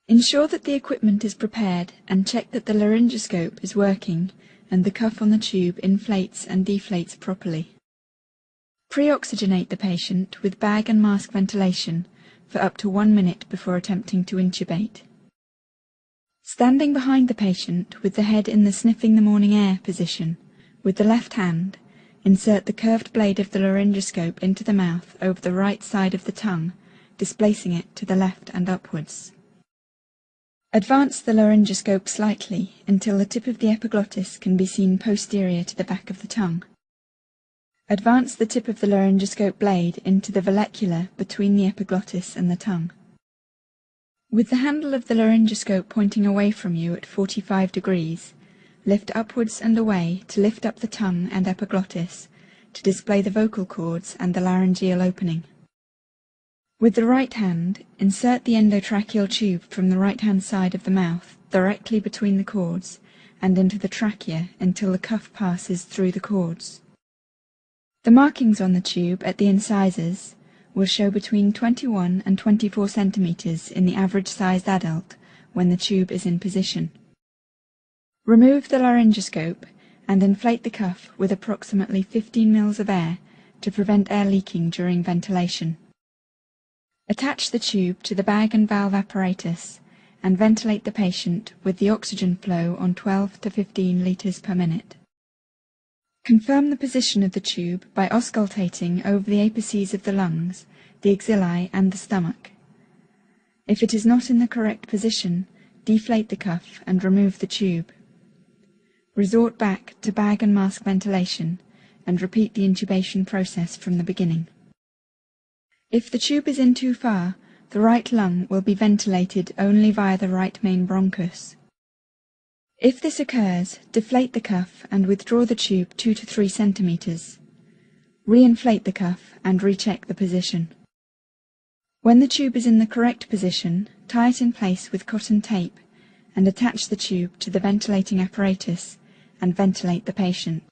Ensure that the equipment is prepared and check that the laryngoscope is working and the cuff on the tube inflates and deflates properly. Pre-oxygenate the patient with bag and mask ventilation for up to 1 minute before attempting to intubate. Standing behind the patient with the head in the sniffing the morning air position, with the left hand, insert the curved blade of the laryngoscope into the mouth over the right side of the tongue, displacing it to the left and upwards. Advance the laryngoscope slightly until the tip of the epiglottis can be seen posterior to the back of the tongue. Advance the tip of the laryngoscope blade into the vallecula between the epiglottis and the tongue. With the handle of the laryngoscope pointing away from you at 45 degrees, lift upwards and away to lift up the tongue and epiglottis to display the vocal cords and the laryngeal opening. With the right hand, insert the endotracheal tube from the right-hand side of the mouth directly between the cords and into the trachea until the cuff passes through the cords. The markings on the tube at the incisors will show between 21 and 24 centimeters in the average-sized adult when the tube is in position. Remove the laryngoscope and inflate the cuff with approximately 15 mL of air to prevent air leaking during ventilation. Attach the tube to the bag and valve apparatus and ventilate the patient with the oxygen flow on 12 to 15 liters per minute. Confirm the position of the tube by auscultating over the apices of the lungs, the axillae and the stomach. If it is not in the correct position, deflate the cuff and remove the tube. Resort back to bag and mask ventilation and repeat the intubation process from the beginning. If the tube is in too far, the right lung will be ventilated only via the right main bronchus. If this occurs, deflate the cuff and withdraw the tube 2 to 3 centimeters. Re-inflate the cuff and recheck the position. When the tube is in the correct position, tie it in place with cotton tape and attach the tube to the ventilating apparatus and ventilate the patient.